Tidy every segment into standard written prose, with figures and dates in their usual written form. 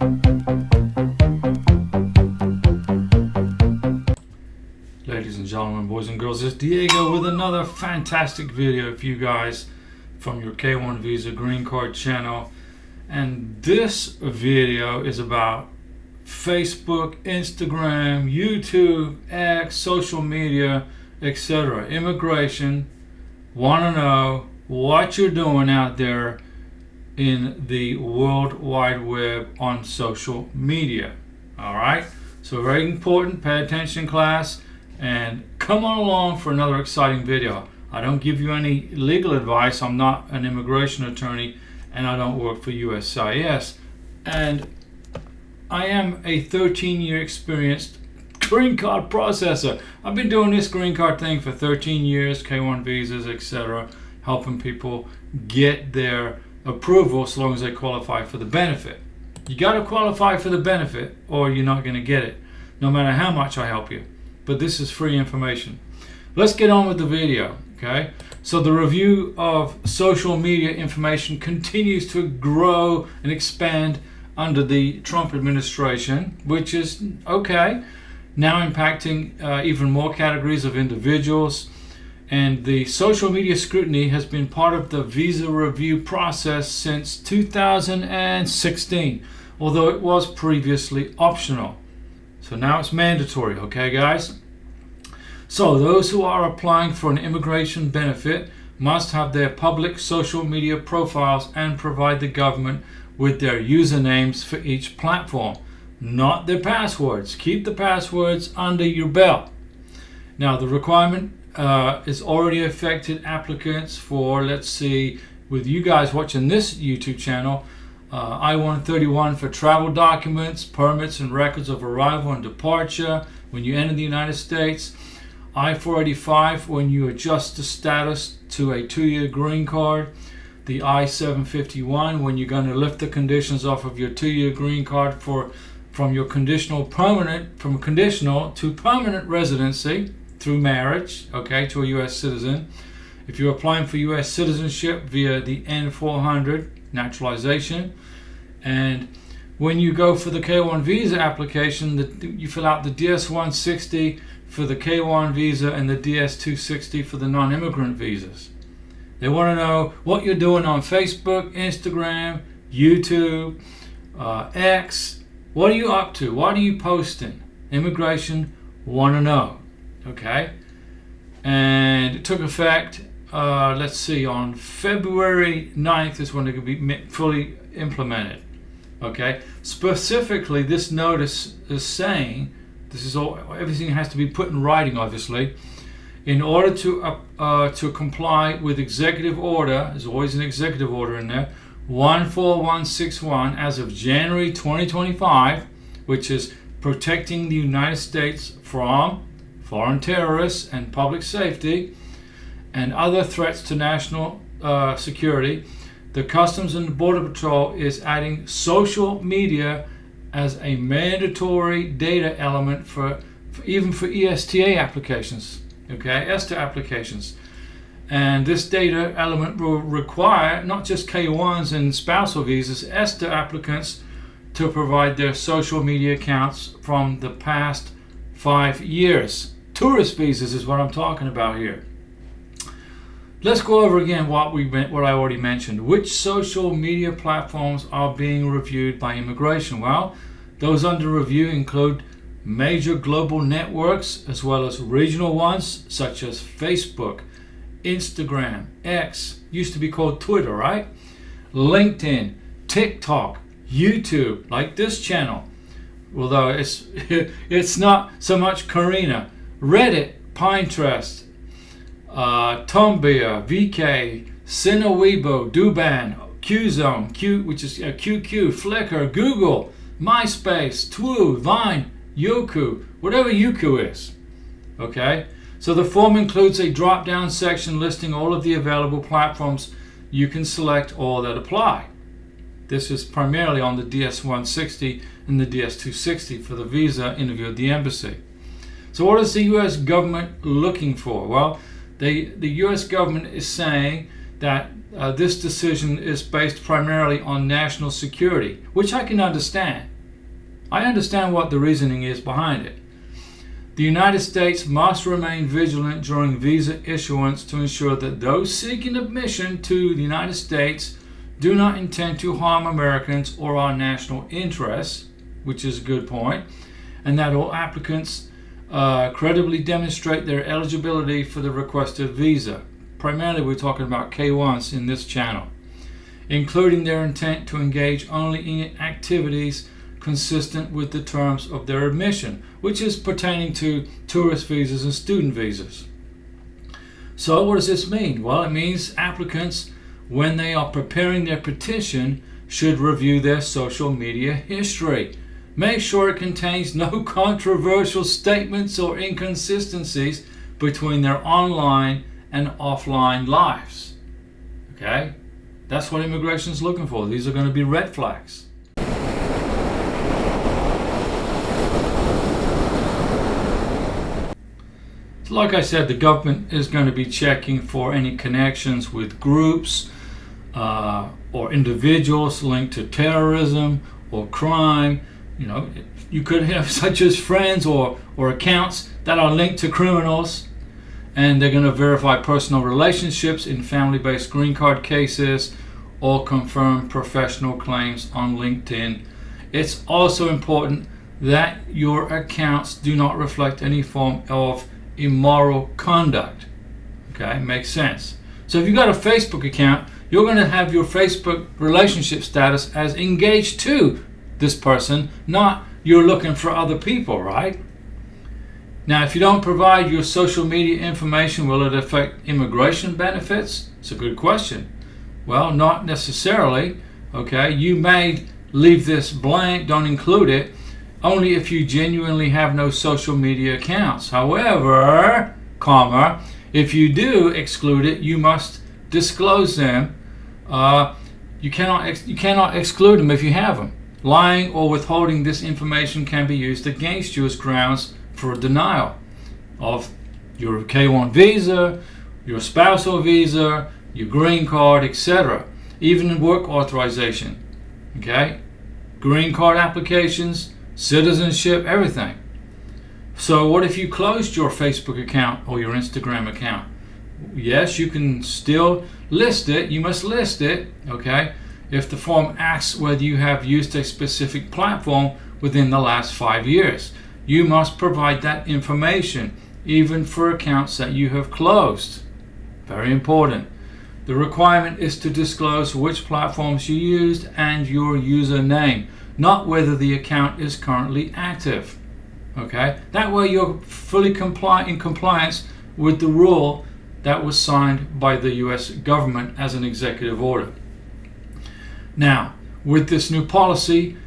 Ladies and gentlemen, boys and girls, it's Diego with another fantastic video for you guys from your K1 Visa Green Card channel. And this video is about Facebook, Instagram, YouTube, X, social media, etc. Immigration. Want to know what you're doing out there in the World Wide Web on social media. Alright, so very important. Pay attention, class, and come on along for another exciting video. I don't give you any legal advice. I'm not an immigration attorney, and I don't work for USCIS, and I am a 13-year experienced green card processor. I've been doing this green card thing for 13 years, K1 visas, etc., helping people get their approval so long as they qualify for the benefit. You got to qualify for the benefit or you're not going to get it, no matter how much I help you. But this is free information. Let's get on with the video, okay? So the review of social media information continues to grow and expand under the Trump administration, which is okay, now impacting even more categories of individuals. And the social media scrutiny has been part of the visa review process since 2016, although it was previously optional. So now it's mandatory, okay guys? So those who are applying for an immigration benefit must have their public social media profiles and provide the government with their usernames for each platform, not their passwords. Keep the passwords under your belt. Now the requirement is already affected applicants for, let's see, with you guys watching this YouTube channel, I-131 for travel documents, permits and records of arrival and departure when you enter the United States, I-485 when you adjust the status to a 2-year green card, the I-751 when you're going to lift the conditions off of your 2-year green card from your conditional to permanent residency through marriage, okay, to a U.S. citizen. If you're applying for U.S. citizenship via the N-400 naturalization, and when you go for the K1 visa application, you fill out the DS-160 for the K1 visa and the DS-260 for the non-immigrant visas. They want to know what you're doing on Facebook, Instagram, YouTube, X. What are you up to? What are you posting? Immigration want to know. Okay, and it took effect, let's see, on February 9th is when it could be fully implemented. Okay, specifically this notice is saying, this is all, everything has to be put in writing, obviously, in order to comply with executive order. There's always an executive order in there, 14161 as of January 2025, which is protecting the United States from foreign terrorists and public safety and other threats to national security. The Customs and Border Patrol is adding social media as a mandatory data element for even for ESTA applications, okay, ESTA applications. And this data element will require not just K1s and spousal visas, ESTA applicants to provide their social media accounts from the past 5 years. Tourist visas is what I'm talking about here. Let's go over again what I already mentioned. Which social media platforms are being reviewed by immigration? Well, those under review include major global networks as well as regional ones such as Facebook, Instagram, X, used to be called Twitter, right? LinkedIn, TikTok, YouTube, like this channel, although it's not so much Karina. Reddit, Pinterest, Tumblr, VK, Cinewebo, Duban, Qzone, which is QQ, Flickr, Google, MySpace, Twoo, Vine, Youku, whatever Youku is. Okay, so the form includes a drop-down section listing all of the available platforms. You can select all that apply. This is primarily on the DS-160 and the DS-260 for the visa interview at the embassy. So what is the U.S. government looking for? Well, the U.S. government is saying that this decision is based primarily on national security, which I can understand. I understand what the reasoning is behind it. The United States must remain vigilant during visa issuance to ensure that those seeking admission to the United States do not intend to harm Americans or our national interests, which is a good point, and that all applicants credibly demonstrate their eligibility for the requested visa. Primarily, we're talking about K-1s in this channel, including their intent to engage only in activities consistent with the terms of their admission, which is pertaining to tourist visas and student visas. So what does this mean? Well, it means applicants, when they are preparing their petition, should review their social media history. Make sure it contains no controversial statements or inconsistencies between their online and offline lives. Okay? That's what immigration is looking for. These are going to be red flags. So like I said, the government is going to be checking for any connections with groups or individuals linked to terrorism or crime. You know, you could have such as friends or accounts that are linked to criminals, and they're going to verify personal relationships in family-based green card cases or confirm professional claims on LinkedIn. It's also important that your accounts do not reflect any form of immoral conduct. Okay, makes sense. So if you've got a Facebook account, you're going to have your Facebook relationship status as engaged to this person, not you're looking for other people, right? Now, if you don't provide your social media information, will it affect immigration benefits? It's a good question. Well, not necessarily. Okay, you may leave this blank, don't include it, only if you genuinely have no social media accounts. However, if you do exclude it, you must disclose them. You cannot exclude them if you have them. Lying or withholding this information can be used against you as grounds for denial of your K-1 visa, your spousal visa, your green card, etc. Even work authorization. Okay? Green card applications, citizenship, everything. So what if you closed your Facebook account or your Instagram account? Yes, you can still list it. You must list it, okay? If the form asks whether you have used a specific platform within the last 5 years. You must provide that information, even for accounts that you have closed. Very important. The requirement is to disclose which platforms you used and your username, not whether the account is currently active. Okay? That way you're fully in compliance with the rule that was signed by the US government as an executive order. Now, with this new policy,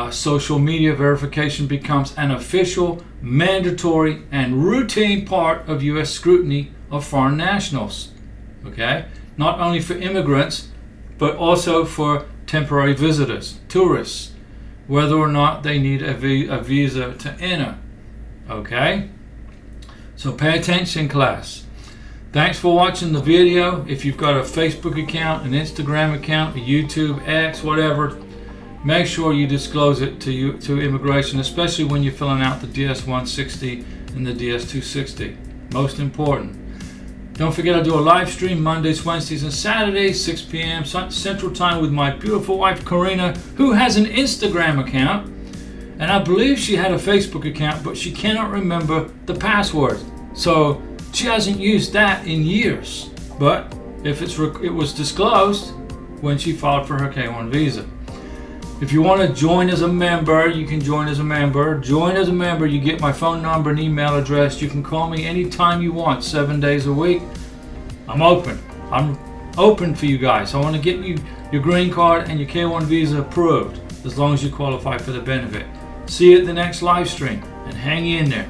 social media verification becomes an official, mandatory, and routine part of US scrutiny of foreign nationals. Okay? Not only for immigrants, but also for temporary visitors, tourists, whether or not they need a visa to enter. Okay? So pay attention, class. Thanks for watching the video. If you've got a Facebook account, an Instagram account, a YouTube, X, whatever, make sure you disclose it to immigration, especially when you're filling out the DS-160 and the DS-260. Most important. Don't forget, I do a live stream Mondays, Wednesdays, and Saturdays, 6 p.m. Central Time with my beautiful wife, Karina, who has an Instagram account. And I believe she had a Facebook account, but she cannot remember the password. So she hasn't used that in years. But if it was disclosed when she filed for her K-1 visa. If you want to join as a member, you can join as a member. Join as a member, you get my phone number and email address. You can call me anytime you want, 7 days a week. I'm open. I'm open for you guys. I want to get you your green card and your K-1 visa approved, as long as you qualify for the benefit. See you at the next live stream, and hang in there.